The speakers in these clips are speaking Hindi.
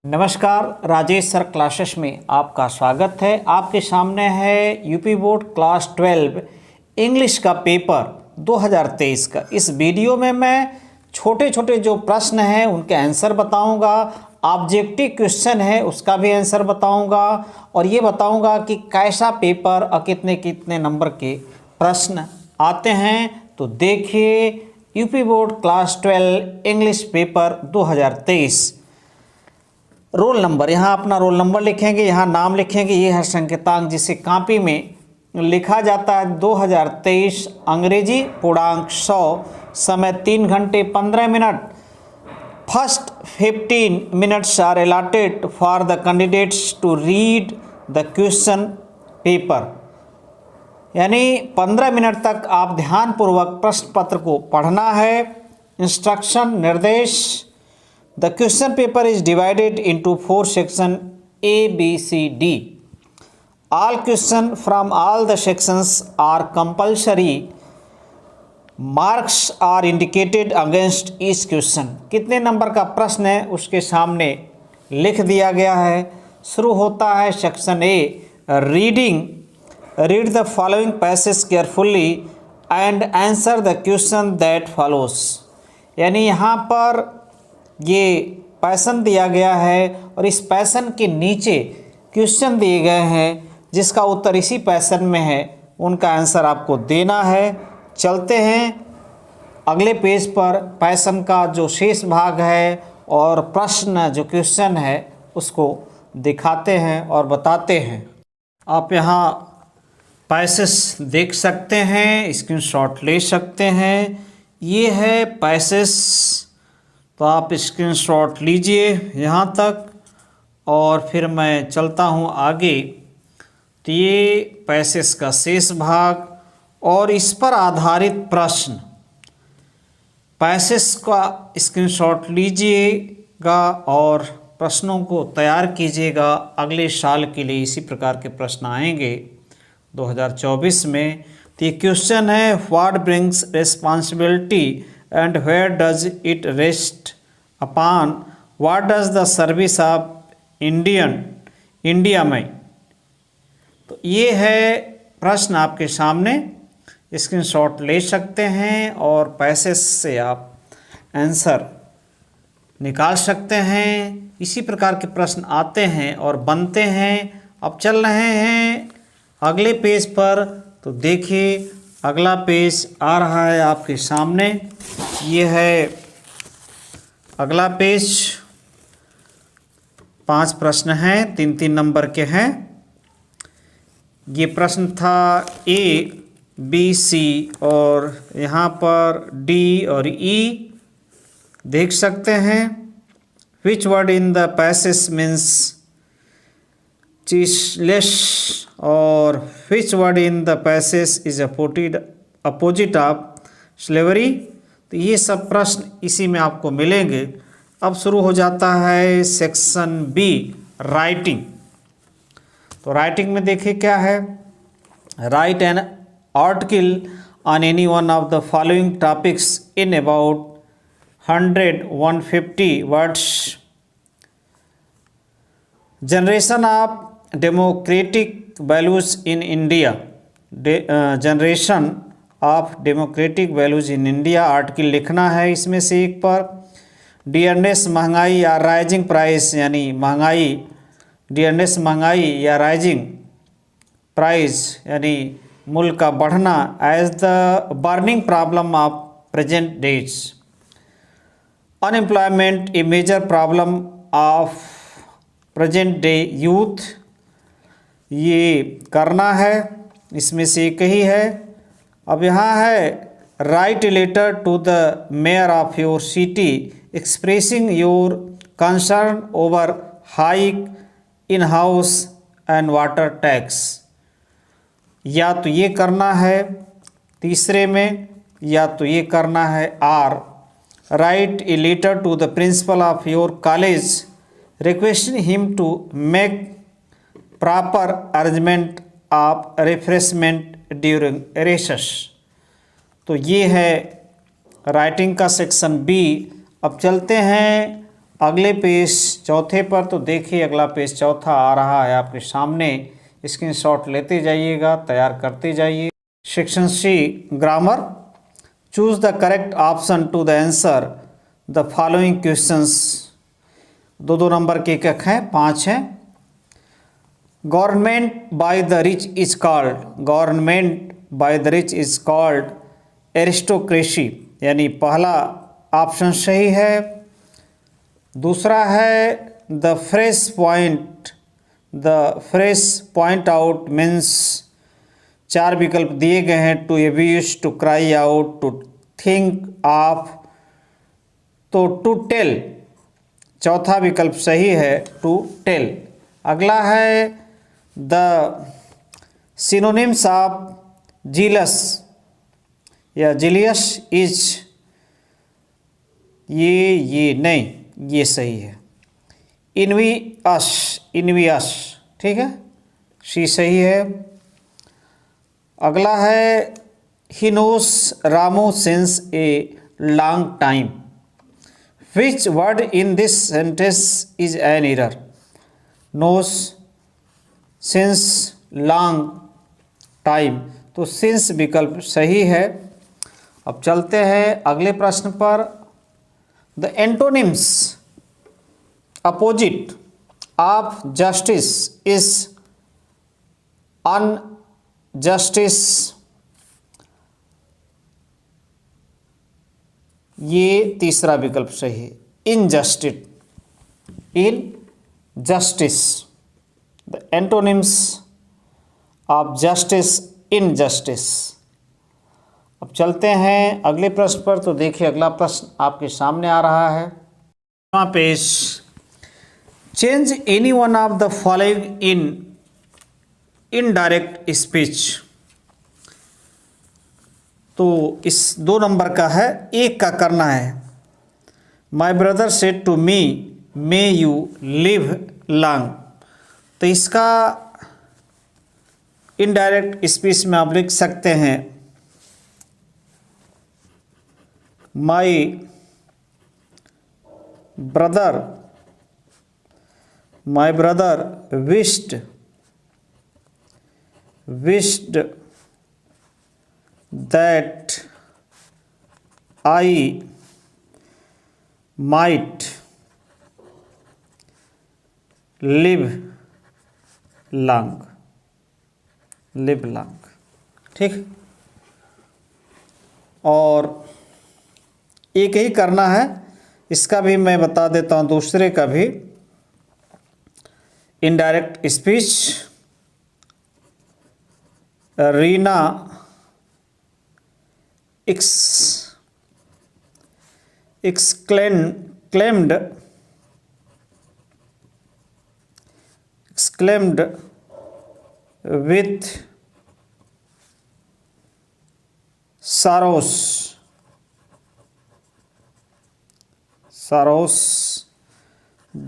नमस्कार, राजेश सर क्लासेस में आपका स्वागत है। आपके सामने है यूपी बोर्ड क्लास 12 इंग्लिश का पेपर 2023 का। इस वीडियो में मैं छोटे छोटे जो प्रश्न हैं उनके आंसर बताऊंगा, ऑब्जेक्टिव क्वेश्चन है उसका भी आंसर बताऊंगा और ये बताऊंगा कि कैसा पेपर और कितने कितने नंबर के प्रश्न आते हैं। तो देखिए UP board class 12 English paper 2023। Roll number, यहाँ अपना रोल नंबर लिखेंगे, यहाँ नाम लिखेंगे, ये है संकेतांक जिसे कॉपी में लिखा जाता है। 2023 अंग्रेजी पूर्णांक 100, समय 3 घंटे 15 minute. First 15 minutes are allotted for the candidates to read the question paper, यानी 15 मिनट तक आप ध्यानपूर्वक प्रश्न पत्र को पढ़ना है। इंस्ट्रक्शन, निर्देश। The question paper is divided into 4 sections A, B, C, D. All questions from all the sections are compulsory. Marks are indicated against each question. कितने नंबर का प्रश्न है उसके सामने लिख दिया गया है। शुरू होता है section A, reading. Read the following passage carefully and answer the question that follows. यानी यहाँ पर ये पैसन दिया गया है और इस पैसन के नीचे क्वेश्चन दिए गए हैं जिसका उत्तर इसी पैसन में है, उनका आंसर आपको देना है। चलते हैं अगले पेज पर, पैसन का जो शेष भाग है और प्रश्न जो क्वेश्चन है उसको दिखाते हैं और बताते हैं। आप यहाँ पैसेज देख सकते हैं, स्क्रीनशॉट ले सकते हैं। ये है पैसेज, तो आप स्क्रीनशॉट लीजिए यहाँ तक और फिर मैं चलता हूँ आगे। तो ये पैसेज का शेष भाग और इस पर आधारित प्रश्न। पैसेज का स्क्रीनशॉट लीजिएगा और प्रश्नों को तैयार कीजिएगा। अगले साल के लिए इसी प्रकार के प्रश्न आएंगे 2024 में। तो ये क्वेश्चन है, what brings responsibility and where does it rest upon? What does the service of India में? तो ये है प्रश्न आपके सामने, स्क्रीनशॉट ले सकते हैं और पैसेज से आप आंसर निकाल सकते हैं। इसी प्रकार के प्रश्न आते हैं और बनते हैं। अब चल रहे हैं अगले पेज पर, तो देखिए अगला पेज आ रहा है आपके सामने। ये है अगला पेज। 5 प्रश्न हैं, 3-3 नंबर के हैं। ये प्रश्न था ए, बी, सी और यहाँ पर डी और ई देख सकते हैं। Which word in the passage means ceaseless और which word in the passage is opposite of slavery. तो ये सब प्रश्न इसी में आपको मिलेंगे। अब शुरू हो जाता है सेक्शन बी, राइटिंग। तो राइटिंग में देखिए क्या है, right an article on any one of the following topics in about 100-150 words. Generation of democratic values in India, generation of democratic values in India article लिखना है इसमें से एक पर। डियरनेस महंगाई या राइजिंग प्राइस, यानी महंगाई, डियरनेस महंगाई या राइजिंग प्राइस यानी मूल्य का बढ़ना, as the burning problem of present days. Unemployment a major problem of present day youth, ये करना है, इसमें से एक ही है। अब यहाँ है write a letter to the mayor of your city expressing your concern over hike in house and water tax, या तो ये करना है तीसरे में या तो ये करना है or. Write a letter to the principal of your college requesting him to make proper arrangement of refreshment during recess. तो ये है राइटिंग का सेक्शन बी। अब चलते हैं अगले पेज चौथे पर, तो देखिए अगला पेज चौथा आ रहा है आपके सामने। स्क्रीनशॉट लेते जाइएगा, तैयार करते जाइए। Section C grammar. Choose the correct option to the answer the following questions. दो दो नंबर के एक हैं, 5 हैं। Government by the rich is called, government by the rich is called aristocracy, यानी पहला ऑप्शन सही है। दूसरा है the fresh point, the fresh point out means, 4 विकल्प दिए गए हैं, to abuse, to cry out, to think of, तो टू टेल चौथा विकल्प सही है, टू टेल। अगला है द सिनोनिम्स ऑफ जीलस या जीलियस इज, ये नहीं, ये सही है। इनवियस, इनवियस, ठीक है, सी सही है। अगला है he knows Ramu since a long time, which word in this sentence is an error. Knows since long time, तो सिंस विकल्प सही है। अब चलते हैं अगले प्रश्न पर। The antonyms opposite of justice is unjustice, ये तीसरा विकल्प सही है, injustice, injustice. The antonyms of justice, injustice. अब चलते हैं अगले प्रश्न पर, तो देखिए अगला प्रश्न आपके सामने आ रहा है। Page change any one of the following in indirect speech, तो इस 2 नंबर का है, एक का करना है। My brother said to me may you live long, तो इसका इनडायरेक्ट स्पीच में आप लिख सकते हैं my brother wished that I might live long, ठीक। और एक ही करना है, इसका भी मैं बता देता हूँ, दूसरे का भी indirect speech. Reena exclaimed with sorrows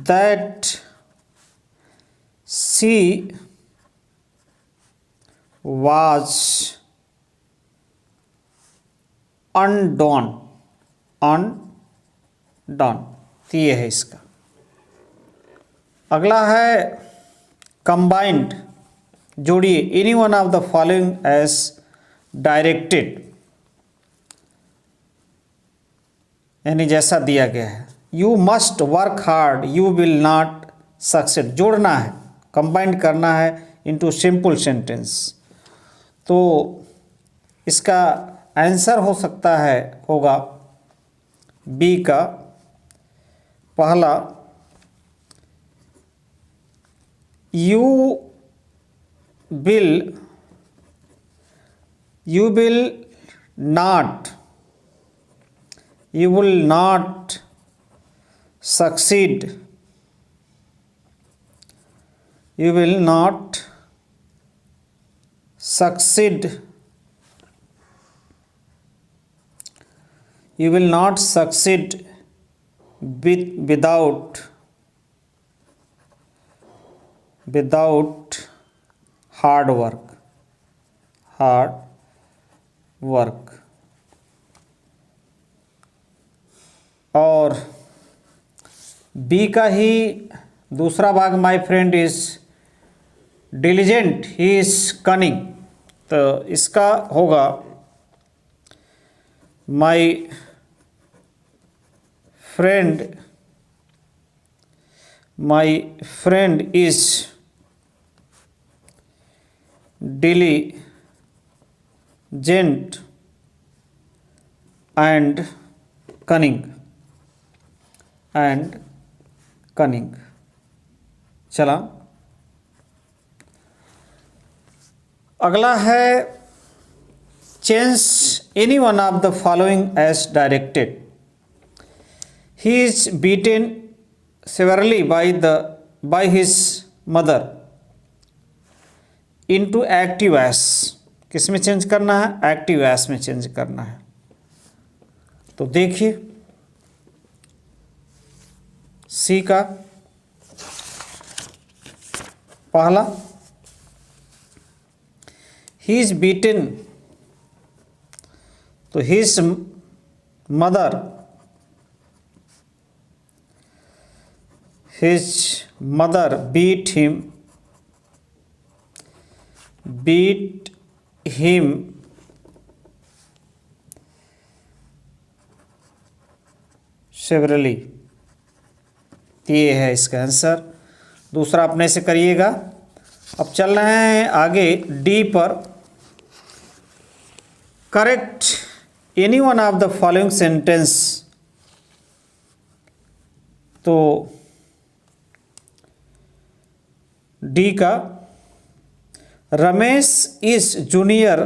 that she was undone, तो ये है इसका। अगला है कंबाइंड, जोड़िए any one of the following as directed, यानी जैसा दिया गया है। You must work hard, you will not succeed, जोड़ना है, कंबाइंड करना है इनटू सिंपल सेंटेंस। तो इसका आंसर हो सकता है, होगा बी का पहला, you will not succeed, you will not succeed, you will not succeed without hard work। और बी का ही दूसरा भाग my friend is diligent, he is cunning, तो इसका होगा my friend is diligent and cunning। चला, अगला है change any one of the following as directed. He is beaten severely by his mother into active as। किस में चेंज करना है? एक्टिव एस में चेंज करना है। तो देखिए सी का पहला, ही इज बीटेन, तो his mother beat him severely। ये है इसका आंसर। दूसरा अपने से करिएगा। अब चल रहे हैं आगे डी पर। Correct any one of the following sentence. तो डी का, Ramesh is junior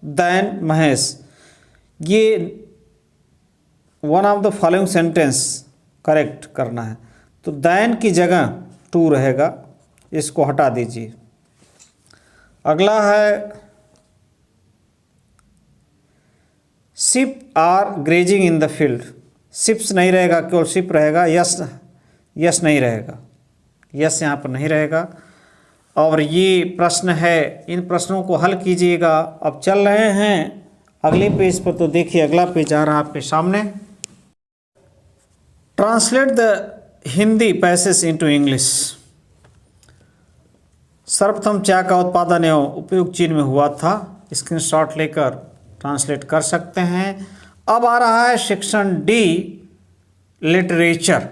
than Mahesh, ये one of the following sentence correct करना है। तो दैन की जगह टू रहेगा, इसको हटा दीजिए। अगला है sheep are grazing in the field. Sheeps नहीं रहेगा, केवल शिप रहेगा। यस नहीं रहेगा, यस यहाँ पर नहीं रहेगा। और ये प्रश्न है, इन प्रश्नों को हल कीजिएगा। अब चल रहे हैं अगले पेज पर। तो देखिए अगला पेज आ रहा है आपके सामने। Translate the Hindi passage into English. सर्वप्रथम चाय का उत्पादन एवं उपयोग चीन में हुआ था। स्क्रीनशॉट लेकर ट्रांसलेट कर सकते हैं। अब आ रहा है section D, literature.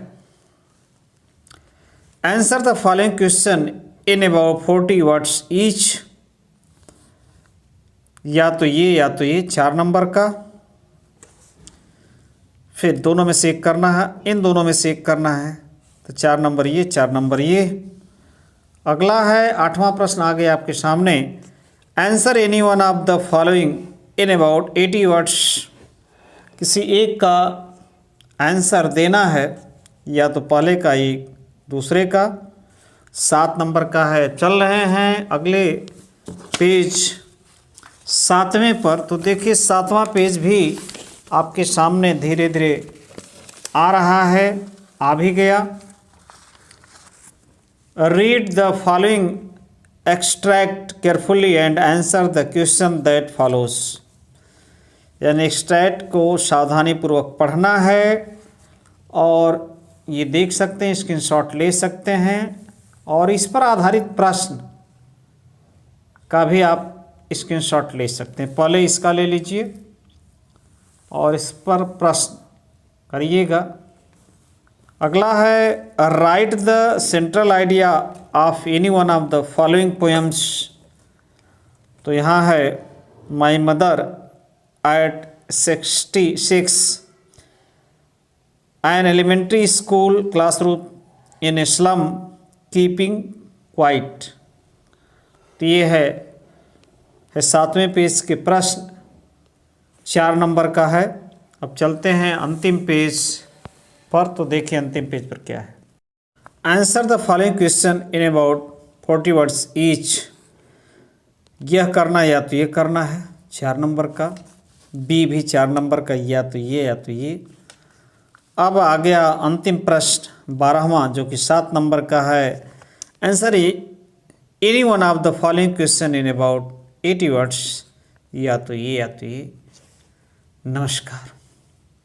Answer the following question in about 40 words each. या तो ये 4 नंबर का, फिर दोनों में से एक करना है, इन दोनों में से एक करना है। तो 4 नंबर ये, 4 नंबर ये। अगला है 8वां प्रश्न आ गया आपके सामने। Answer any one of the following in about 80 words. किसी एक का आंसर देना है, या तो पहले का एक, दूसरे का। 7 नंबर का है। चल रहे हैं अगले पेज 7वें पर। तो देखिए 7वां पेज भी आपके सामने धीरे धीरे आ रहा है, आ भी गया। Read the following extract carefully and answer the question that follows. यानी एक्सट्रैक्ट को सावधानीपूर्वक पढ़ना है और ये देख सकते हैं, स्क्रीनशॉट ले सकते हैं। और इस पर आधारित प्रश्न का भी आप स्क्रीनशॉट ले सकते हैं। पहले इसका ले लीजिए और इस पर प्रश्न करिएगा। अगला है write the central idea of any one of the following poems. तो यहाँ है my mother at 66 an elementary school classroom in slum keeping quiet. तो ये है 7वें पेज के प्रश्न, 4 नंबर का है। अब चलते हैं अंतिम पेज पर। तो देखिए अंतिम पेज पर क्या है। Answer the following question in about 40 words each. यह करना या तो ये करना है, 4 नंबर का। बी भी 4 नंबर का, या तो ये। अब आ गया अंतिम प्रश्न 12वां, जो कि 7 नंबर का है। Answer any one of the following question in about 80 words. या तो ये। नमस्कार।